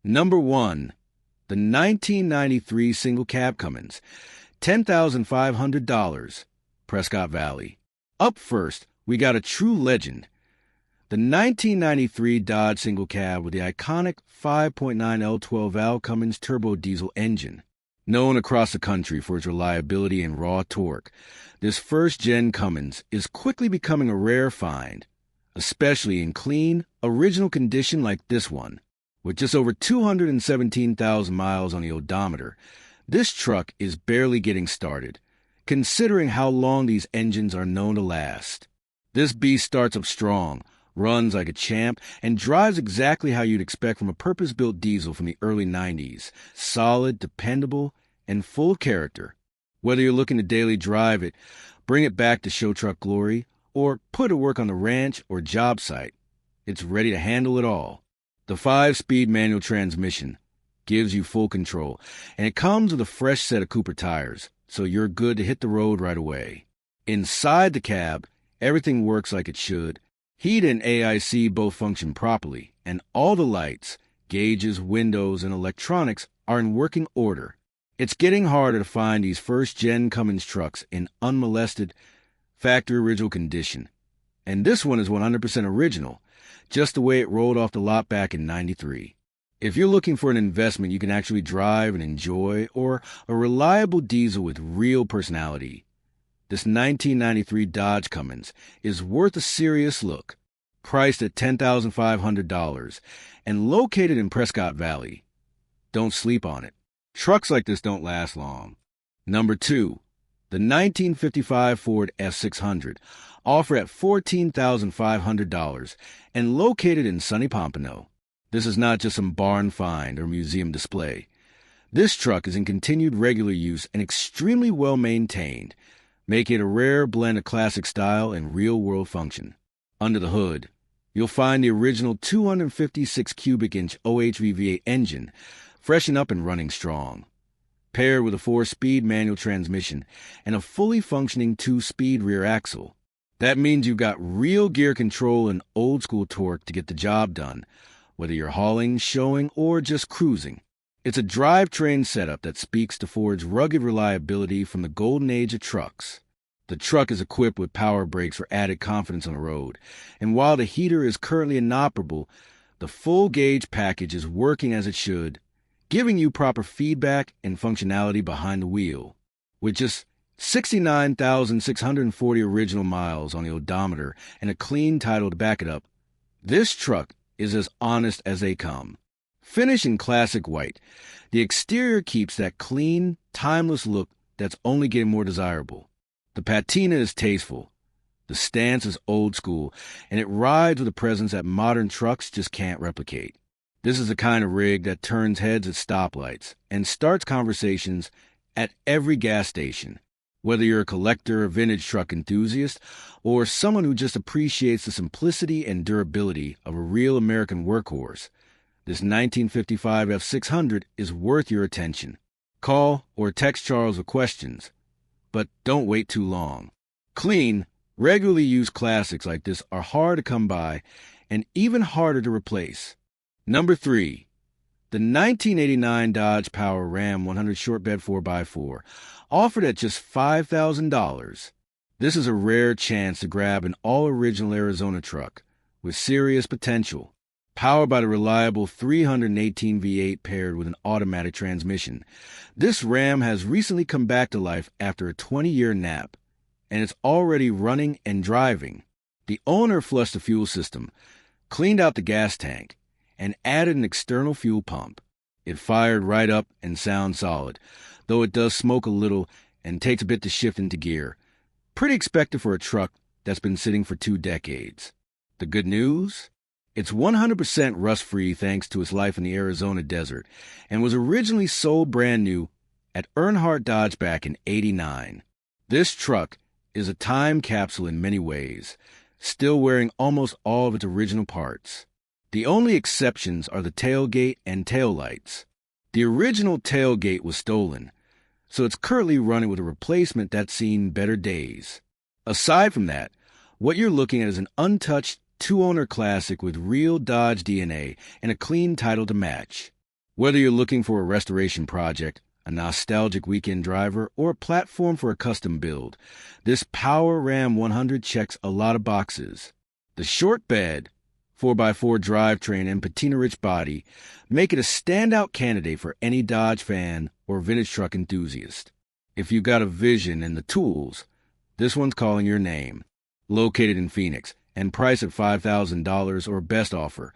Number 1. The 1993 single cab Cummins, $10,500, Prescott Valley. Up first, we got a true legend. The 1993 Dodge single cab with the iconic 5.9 L12 valve Cummins turbo diesel engine. Known across the country for its reliability and raw torque, this first-gen Cummins is quickly becoming a rare find, especially in clean, original condition like this one. With just over 217,000 miles on the odometer, this truck is barely getting started, considering how long these engines are known to last. This beast starts up strong, runs like a champ, and drives exactly how you'd expect from a purpose-built diesel from the early 90s. Solid, dependable, and full of character. Whether you're looking to daily drive it, bring it back to show truck glory, or put it to work on the ranch or job site, it's ready to handle it all. The 5-speed manual transmission gives you full control, and it comes with a fresh set of Cooper tires, so you're good to hit the road right away. Inside the cab, everything works like it should. Heat and AIC both function properly, and all the lights, gauges, windows, and electronics are in working order. It's getting harder to find these first-gen Cummins trucks in unmolested, factory-original condition. And this one is 100% original, just the way it rolled off the lot back in '93. If you're looking for an investment you can actually drive and enjoy, or a reliable diesel with real personality, this 1993 Dodge Cummins is worth a serious look. Priced at $10,500 and located in Prescott Valley. Don't sleep on it. Trucks like this don't last long. Number 2. The 1955 Ford F600, offered at $14,500 and located in sunny Pompano. This is not just some barn find or museum display. This truck is in continued regular use and extremely well maintained, making it a rare blend of classic style and real-world function. Under the hood, you'll find the original 256 cubic inch OHV V8 engine, freshened up and running strong, paired with a 4-speed manual transmission and a fully functioning 2-speed rear axle. That means you've got real gear control and old-school torque to get the job done, whether you're hauling, showing, or just cruising. It's a drivetrain setup that speaks to Ford's rugged reliability from the golden age of trucks. The truck is equipped with power brakes for added confidence on the road, and while the heater is currently inoperable, the full-gauge package is working as it should, giving you proper feedback and functionality behind the wheel. With just 69,640 original miles on the odometer and a clean title to back it up, this truck is as honest as they come. Finished in classic white, the exterior keeps that clean, timeless look that's only getting more desirable. The patina is tasteful, the stance is old school, and it rides with a presence that modern trucks just can't replicate. This is the kind of rig that turns heads at stoplights and starts conversations at every gas station. Whether you're a collector, a vintage truck enthusiast, or someone who just appreciates the simplicity and durability of a real American workhorse, this 1955 F600 is worth your attention. Call or text Charles with questions, but don't wait too long. Clean, regularly used classics like this are hard to come by and even harder to replace. Number 3. The 1989 Dodge Power Ram 100 short bed 4x4, offered at just $5,000. This is a rare chance to grab an all-original Arizona truck with serious potential. Powered by the reliable 318 V8 paired with an automatic transmission, this Ram has recently come back to life after a 20-year nap, and it's already running and driving. The owner flushed the fuel system, cleaned out the gas tank, and added an external fuel pump. It fired right up and sounds solid, though it does smoke a little and takes a bit to shift into gear. Pretty expected for a truck that's been sitting for 2 decades. The good news? It's 100% rust-free thanks to its life in the Arizona desert, and was originally sold brand new at Earnhardt Dodge back in '89. This truck is a time capsule in many ways, still wearing almost all of its original parts. The only exceptions are the tailgate and taillights. The original tailgate was stolen, so it's currently running with a replacement that's seen better days. Aside from that, what you're looking at is an untouched 2-owner classic with real Dodge DNA and a clean title to match. Whether you're looking for a restoration project, a nostalgic weekend driver, or a platform for a custom build, this Power Ram 100 checks a lot of boxes. The short bed, 4x4 drivetrain, and patina-rich body make it a standout candidate for any Dodge fan or vintage truck enthusiast. If you've got a vision and the tools, this one's calling your name. Located in Phoenix and priced at $5,000 or best offer,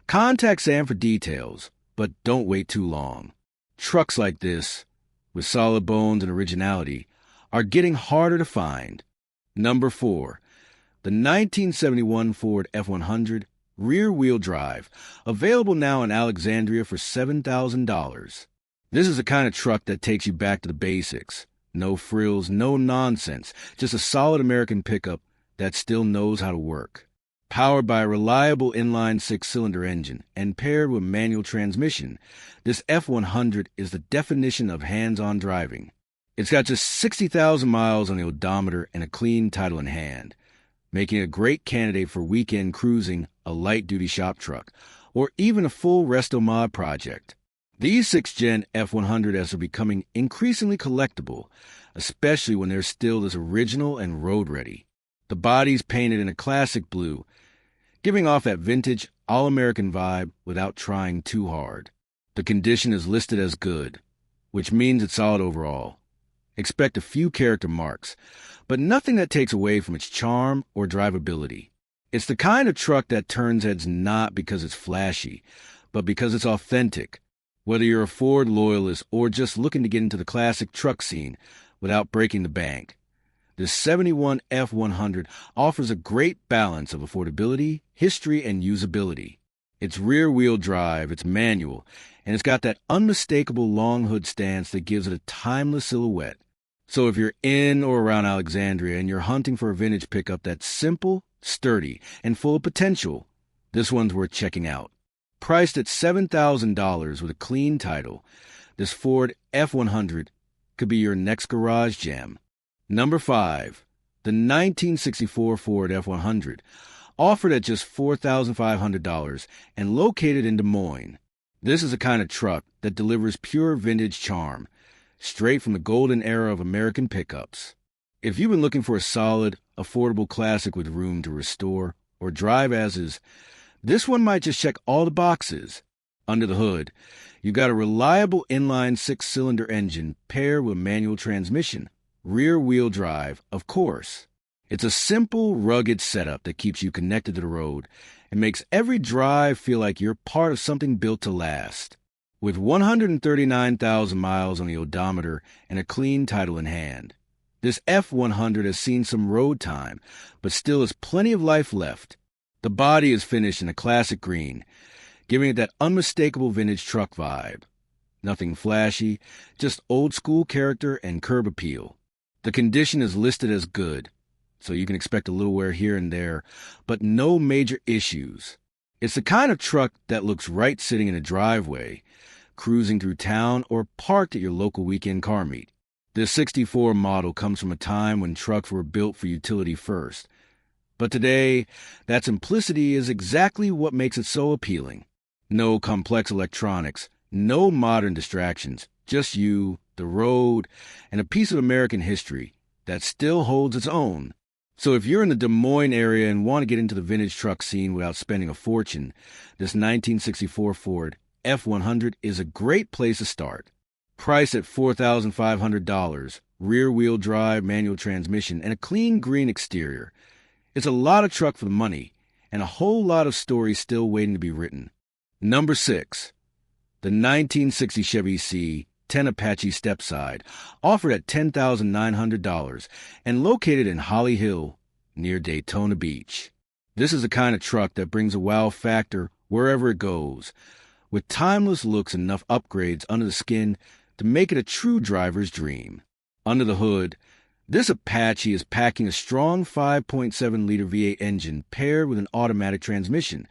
contact Sam for details, but don't wait too long. Trucks like this, with solid bones and originality, are getting harder to find. Number 4. The 1971 Ford F-100 rear-wheel drive, available now in Alexandria for $7,000. This is the kind of truck that takes you back to the basics. No frills, no nonsense, just a solid American pickup that still knows how to work. Powered by a reliable inline six-cylinder engine and paired with manual transmission, this F-100 is the definition of hands-on driving. It's got just 60,000 miles on the odometer and a clean title in hand, making it a great candidate for weekend cruising, a light-duty shop truck, or even a full resto-mod project. These 6th-gen F-100s are becoming increasingly collectible, especially when they're still as original and road-ready. The body's painted in a classic blue, giving off that vintage, all-American vibe without trying too hard. The condition is listed as good, which means it's solid overall. Expect a few character marks, but nothing that takes away from its charm or drivability. It's the kind of truck that turns heads not because it's flashy, but because it's authentic. Whether you're a Ford loyalist or just looking to get into the classic truck scene without breaking the bank, this 71 F-100 offers a great balance of affordability, history, and usability. It's rear-wheel drive, it's manual, and it's got that unmistakable long hood stance that gives it a timeless silhouette. So if you're in or around Alexandria and you're hunting for a vintage pickup that's simple, sturdy, and full of potential, this one's worth checking out. Priced at $7,000 with a clean title, this Ford F-100 could be your next garage gem. Number 5. The 1964 Ford F-100, offered at just $4,500 and located in Des Moines. This is a kind of truck that delivers pure vintage charm, straight from the golden era of American pickups. If you've been looking for a solid, affordable classic with room to restore or drive as is, this one might just check all the boxes. Under the hood, you've got a reliable inline six-cylinder engine paired with manual transmission, rear-wheel drive, of course. It's a simple, rugged setup that keeps you connected to the road and makes every drive feel like you're part of something built to last. With 139,000 miles on the odometer and a clean title in hand, this F-100 has seen some road time, but still has plenty of life left. The body is finished in a classic green, giving it that unmistakable vintage truck vibe. Nothing flashy, just old-school character and curb appeal. The condition is listed as good, so you can expect a little wear here and there, but no major issues. It's the kind of truck that looks right sitting in a driveway, cruising through town, or parked at your local weekend car meet. This 64 model comes from a time when trucks were built for utility first. But today, that simplicity is exactly what makes it so appealing. No complex electronics, no modern distractions, just you, the road, and a piece of American history that still holds its own. So if you're in the Des Moines area and want to get into the vintage truck scene without spending a fortune, this 1964 Ford F-100 is a great place to start. Priced at $4,500, rear-wheel drive, manual transmission, and a clean green exterior. It's a lot of truck for the money, and a whole lot of stories still waiting to be written. Number 6. The 1960 Chevy C 10 Apache Stepside, offered at $10,900 and located in Holly Hill, near Daytona Beach. This is the kind of truck that brings a wow factor wherever it goes, with timeless looks and enough upgrades under the skin to make it a true driver's dream. Under the hood, this Apache is packing a strong 5.7-liter V8 engine paired with an automatic transmission,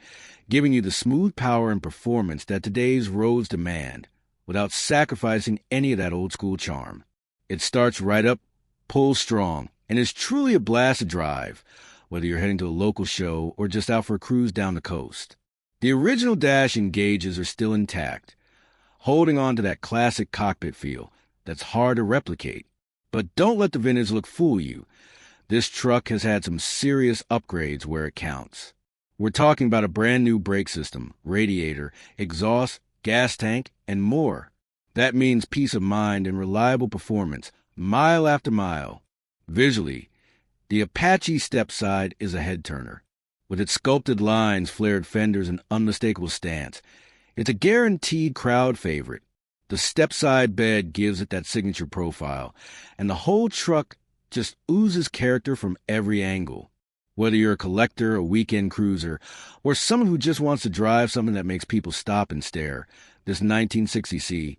giving you the smooth power and performance that today's roads demand, without sacrificing any of that old-school charm. It starts right up, pulls strong, and is truly a blast to drive, whether you're heading to a local show or just out for a cruise down the coast. The original dash and gauges are still intact, holding on to that classic cockpit feel that's hard to replicate. But don't let the vintage look fool you. This truck has had some serious upgrades where it counts. We're talking about a brand new brake system, radiator, exhaust, gas tank, and more. That means peace of mind and reliable performance, mile after mile. Visually, the Apache stepside is a head-turner. With its sculpted lines, flared fenders, and unmistakable stance, it's a guaranteed crowd favorite. The stepside bed gives it that signature profile, and the whole truck just oozes character from every angle. Whether you're a collector, a weekend cruiser, or someone who just wants to drive something that makes people stop and stare, this 1960C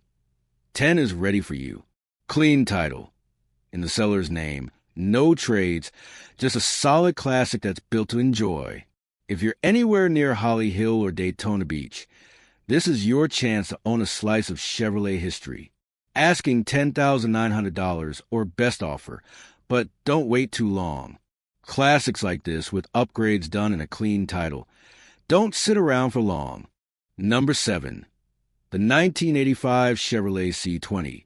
10 is ready for you. Clean title, in the seller's name, no trades, just a solid classic that's built to enjoy. If you're anywhere near Holly Hill or Daytona Beach, this is your chance to own a slice of Chevrolet history. Asking $10,900 or best offer, but don't wait too long. Classics like this with upgrades done in a clean title don't sit around for long. Number 7. The 1985 Chevrolet C20,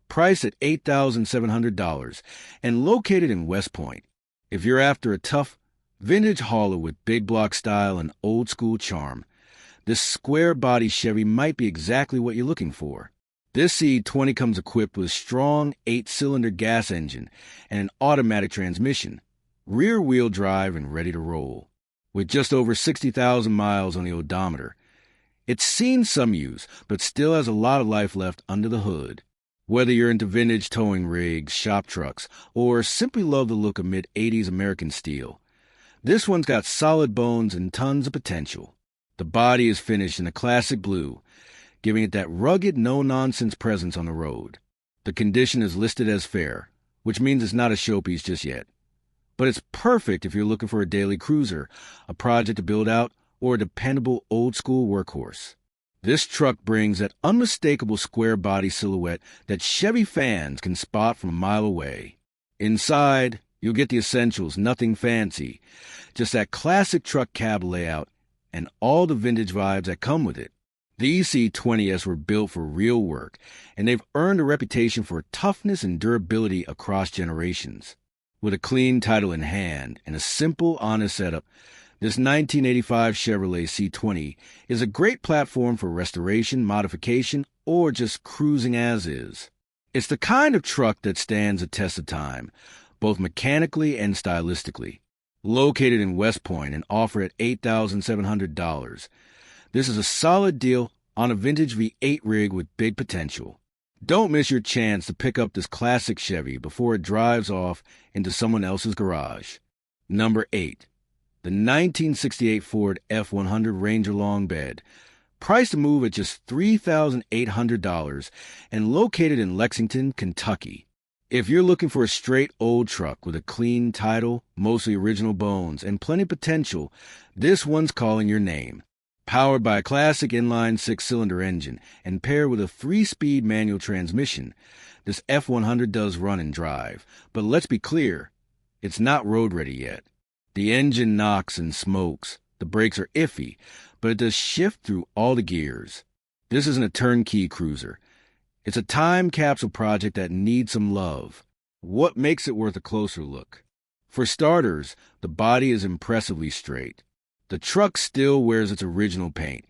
priced at $8,700 and located in West Point. If you're after a tough, vintage hauler with big block style and old school charm, this square-body Chevy might be exactly what you're looking for. This C20 comes equipped with a strong 8-cylinder gas engine and an automatic transmission, rear-wheel drive and ready to roll. With just over 60,000 miles on the odometer, it's seen some use, but still has a lot of life left under the hood. Whether you're into vintage towing rigs, shop trucks, or simply love the look of mid-'80s American steel, this one's got solid bones and tons of potential. The body is finished in a classic blue, giving it that rugged, no-nonsense presence on the road. The condition is listed as fair, which means it's not a showpiece just yet. But it's perfect if you're looking for a daily cruiser, a project to build out, or a dependable old-school workhorse. This truck brings that unmistakable square-body silhouette that Chevy fans can spot from a mile away. Inside, you'll get the essentials, nothing fancy, just that classic truck cab layout and all the vintage vibes that come with it. These C20s were built for real work, and they've earned a reputation for toughness and durability across generations. With a clean title in hand and a simple, honest setup, this 1985 Chevrolet C20 is a great platform for restoration, modification, or just cruising as is. It's the kind of truck that stands the test of time, both mechanically and stylistically. Located in West Point and offered at $8,700, this is a solid deal on a vintage V8 rig with big potential. Don't miss your chance to pick up this classic Chevy before it drives off into someone else's garage. Number 8. The 1968 Ford F100 Ranger Long Bed, priced to move at just $3,800 and located in Lexington, Kentucky. If you're looking for a straight old truck with a clean title, mostly original bones, and plenty of potential, this one's calling your name. Powered by a classic inline 6-cylinder engine and paired with a 3-speed manual transmission, this F100 does run and drive. But let's be clear, it's not road ready yet. The engine knocks and smokes, the brakes are iffy, but it does shift through all the gears. This isn't a turnkey cruiser. It's a time capsule project that needs some love. What makes it worth a closer look? For starters, the body is impressively straight. The truck still wears its original paint,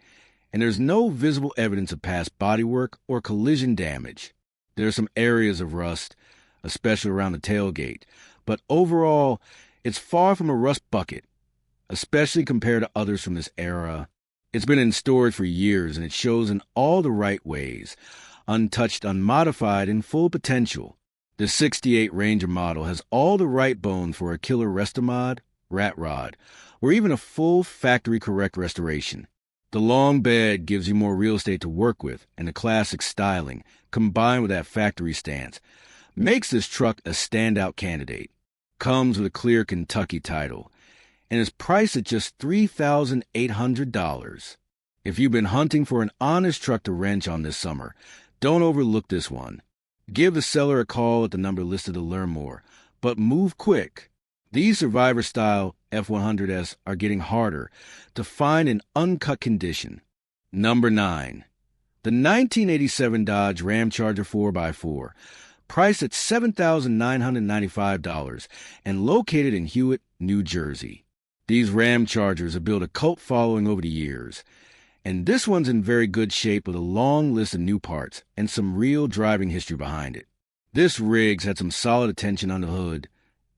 and there's no visible evidence of past bodywork or collision damage. There are some areas of rust, especially around the tailgate, but overall, it's far from a rust bucket, especially compared to others from this era. It's been in storage for years, and it shows in all the right ways, untouched, unmodified, and full potential. The 68 Ranger model has all the right bones for a killer Restomod, rat rod, or even a full factory-correct restoration. The long bed gives you more real estate to work with, and the classic styling, combined with that factory stance, makes this truck a standout candidate. Comes with a clear Kentucky title, and is priced at just $3,800. If you've been hunting for an honest truck to wrench on this summer, don't overlook this one. Give the seller a call at the number listed to learn more, but move quick. These Survivor-style F100s are getting harder to find in uncut condition. Number 9. The 1987 Dodge Ram Charger 4x4, priced at $7,995 and located in Hewitt, New Jersey. These Ram Chargers have built a cult following over the years, and this one's in very good shape with a long list of new parts and some real driving history behind it. This rig's had some solid attention on the hood,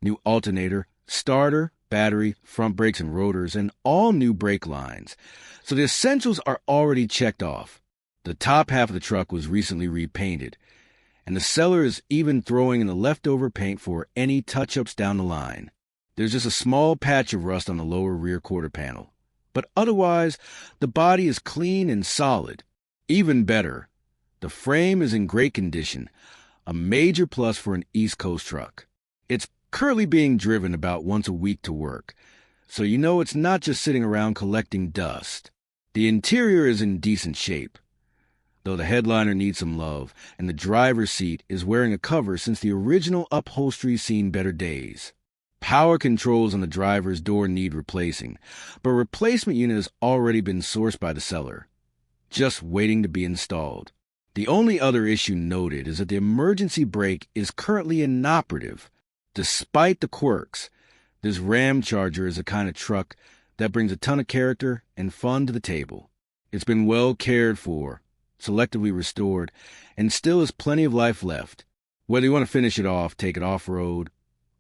new alternator, starter, battery, front brakes and rotors, and all new brake lines, so the essentials are already checked off. The top half of the truck was recently repainted, and the seller is even throwing in the leftover paint for any touch-ups down the line. There's just a small patch of rust on the lower rear quarter panel, but otherwise, the body is clean and solid. Even better, the frame is in great condition, a major plus for an East Coast truck. It's currently being driven about once a week to work, so you know it's not just sitting around collecting dust. The interior is in decent shape, though the headliner needs some love, and the driver's seat is wearing a cover since the original upholstery's seen better days. Power controls on the driver's door need replacing, but a replacement unit has already been sourced by the seller, just waiting to be installed. The only other issue noted is that the emergency brake is currently inoperative. Despite the quirks, this Ram Charger is the kind of truck that brings a ton of character and fun to the table. It's been well cared for, selectively restored, and still has plenty of life left. Whether you want to finish it off, take it off-road,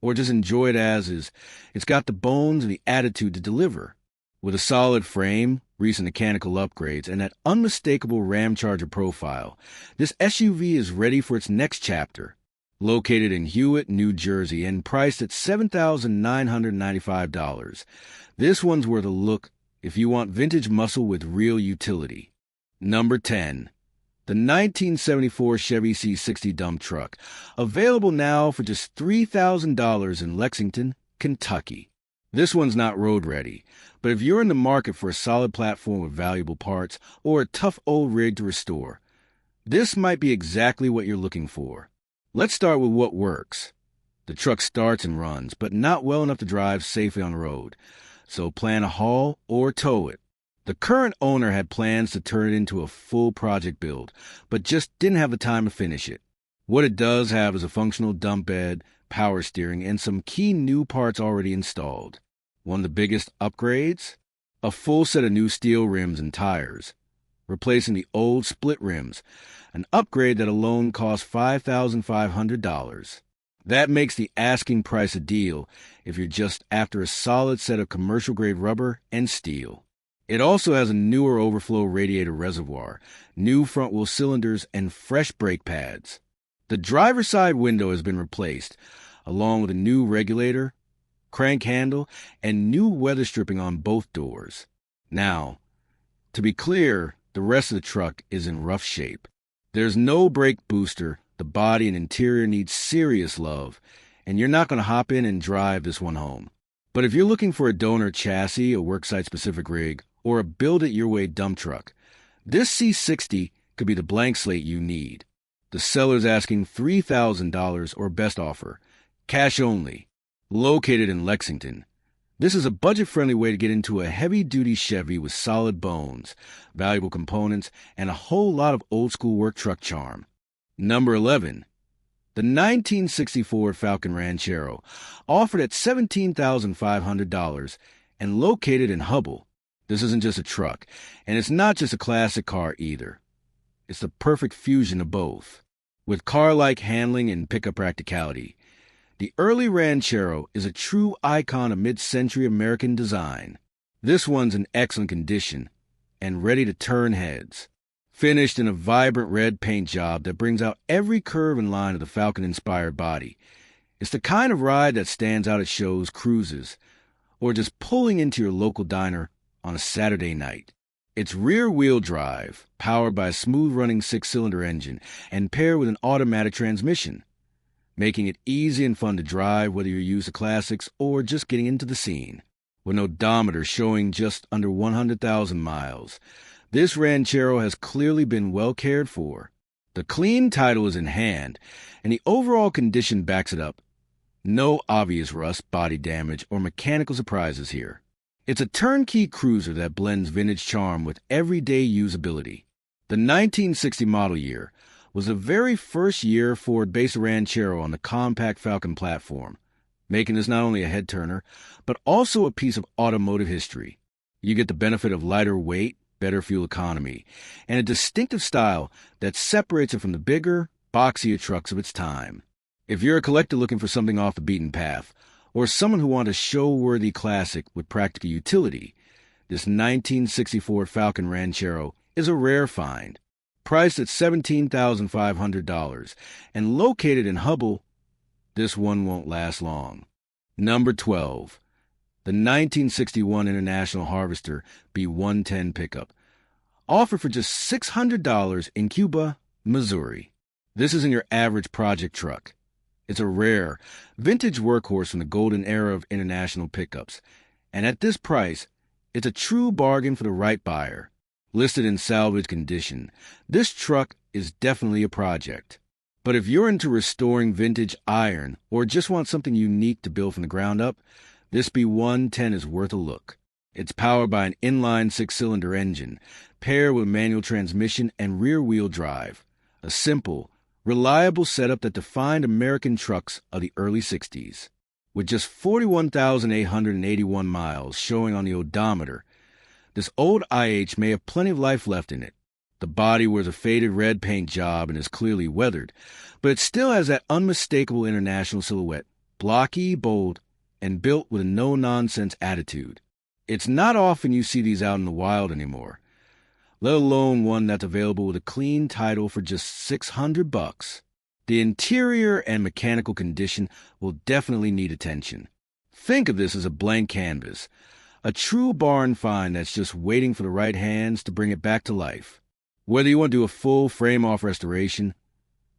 or just enjoy it as is, it's got the bones and the attitude to deliver. With a solid frame, recent mechanical upgrades, and that unmistakable Ram Charger profile, this SUV is ready for its next chapter. Located in Hewitt, New Jersey, and priced at $7,995. This one's worth a look if you want vintage muscle with real utility. Number 10. The 1974 Chevy C60 dump truck, available now for just $3,000 in Lexington, Kentucky. This one's not road ready, but if you're in the market for a solid platform with valuable parts or a tough old rig to restore, this might be exactly what you're looking for. Let's start with what works. The truck starts and runs, but not well enough to drive safely on the road, so plan a haul or tow it. The current owner had plans to turn it into a full project build, but just didn't have the time to finish it. What it does have is a functional dump bed, power steering, and some key new parts already installed. One of the biggest upgrades? A full set of new steel rims and tires, replacing the old split rims, an upgrade that alone cost $5,500. That makes the asking price a deal if you're just after a solid set of commercial-grade rubber and steel. It also has a newer overflow radiator reservoir, new front-wheel cylinders, and fresh brake pads. The driver's side window has been replaced, along with a new regulator, crank handle, and new weather stripping on both doors. Now, to be clear, the rest of the truck is in rough shape. There's no brake booster, the body and interior need serious love, and you're not going to hop in and drive this one home. But if you're looking for a donor chassis, a worksite-specific rig, or a build-it-your-way dump truck, this C60 could be the blank slate you need. The seller's asking $3,000 or best offer, cash only, located in Lexington. This is a budget-friendly way to get into a heavy-duty Chevy with solid bones, valuable components, and a whole lot of old-school work truck charm. Number 11. The 1964 Falcon Ranchero, offered at $17,500 and located in Hubble. This isn't just a truck, and it's not just a classic car either. It's the perfect fusion of both. With car-like handling and pickup practicality, the early Ranchero is a true icon of mid-century American design. This one's in excellent condition and ready to turn heads. Finished in a vibrant red paint job that brings out every curve and line of the Falcon-inspired body. It's the kind of ride that stands out at shows, cruises, or just pulling into your local diner on a Saturday night. It's rear-wheel drive, powered by a smooth-running 6-cylinder engine, and paired with an automatic transmission, making it easy and fun to drive whether you're used to classics or just getting into the scene. With an odometer showing just under 100,000 miles, this Ranchero has clearly been well cared for. The clean title is in hand, and the overall condition backs it up. No obvious rust, body damage, or mechanical surprises here. It's a turnkey cruiser that blends vintage charm with everyday usability. The 1960 model year was the very first year Ford based a Ranchero on the compact Falcon platform, making this not only a head-turner, but also a piece of automotive history. You get the benefit of lighter weight, better fuel economy, and a distinctive style that separates it from the bigger, boxier trucks of its time. If you're a collector looking for something off the beaten path, or someone who wants a show-worthy classic with practical utility, this 1964 Falcon Ranchero is a rare find. Priced at $17,500 and located in Hubble, this one won't last long. Number 12. The 1961 International Harvester B110 pickup, offered for just $600 in Cuba, Missouri. This isn't your average project truck. It's a rare, vintage workhorse from the golden era of international pickups, and at this price, it's a true bargain for the right buyer. Listed in salvage condition, this truck is definitely a project. But if you're into restoring vintage iron or just want something unique to build from the ground up, this B110 is worth a look. It's powered by an inline six-cylinder engine, paired with manual transmission and rear-wheel drive. A simple, reliable setup that defined American trucks of the early 60s. With just 41,881 miles showing on the odometer, this old IH may have plenty of life left in it. The body wears a faded red paint job and is clearly weathered, but it still has that unmistakable international silhouette, blocky, bold, and built with a no-nonsense attitude. It's not often you see these out in the wild anymore, let alone one that's available with a clean title for just $600. The interior and mechanical condition will definitely need attention. Think of this as a blank canvas, a true barn find that's just waiting for the right hands to bring it back to life. Whether you want to do a full frame-off restoration,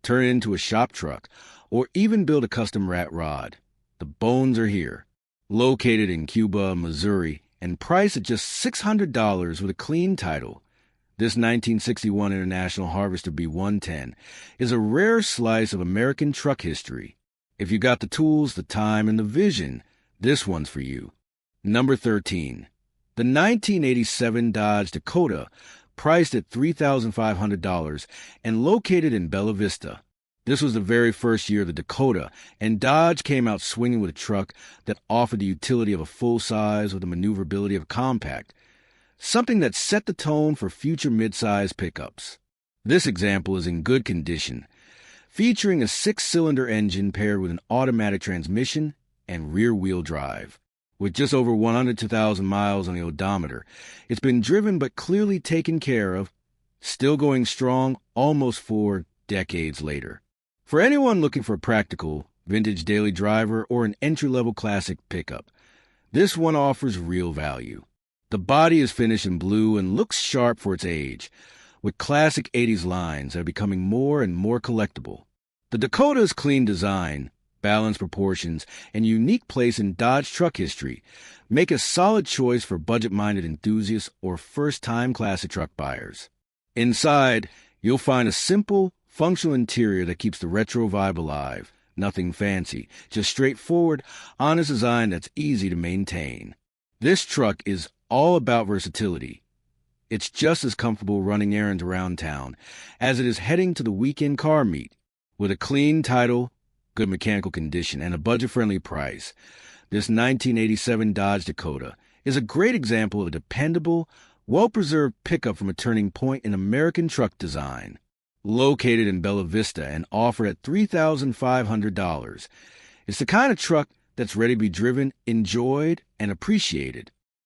turn it into a shop truck, or even build a custom rat rod, the bones are here. Located in Cuba, Missouri, and priced at just $600 with a clean title, this 1961 International Harvester B110 is a rare slice of American truck history. If you got the tools, the time, and the vision, this one's for you. Number 13. The 1987 Dodge Dakota, priced at $3,500 and located in Bella Vista. This was the very first year of the Dakota, and Dodge came out swinging with a truck that offered the utility of a full-size with the maneuverability of a compact, something that set the tone for future mid-size pickups. This example is in good condition, featuring a six-cylinder engine paired with an automatic transmission and rear-wheel drive. With just over 102,000 miles on the odometer, it's been driven but clearly taken care of, still going strong almost 4 decades later. For anyone looking for a practical, vintage daily driver or an entry-level classic pickup, this one offers real value. The body is finished in blue and looks sharp for its age, with classic 80s lines that are becoming more and more collectible. The Dakota's clean design, balanced proportions, and unique place in Dodge truck history make a solid choice for budget-minded enthusiasts or first-time classic truck buyers. Inside, you'll find a simple, functional interior that keeps the retro vibe alive. Nothing fancy, just straightforward, honest design that's easy to maintain. This truck is all about versatility. It's just as comfortable running errands around town as it is heading to the weekend car meet. With a clean title, good mechanical condition, and a budget-friendly price, this 1987 Dodge Dakota is a great example of a dependable, well-preserved pickup from a turning point in American truck design. Located in Bella Vista and offered at $3,500, it's the kind of truck that's ready to be driven, enjoyed, and appreciated.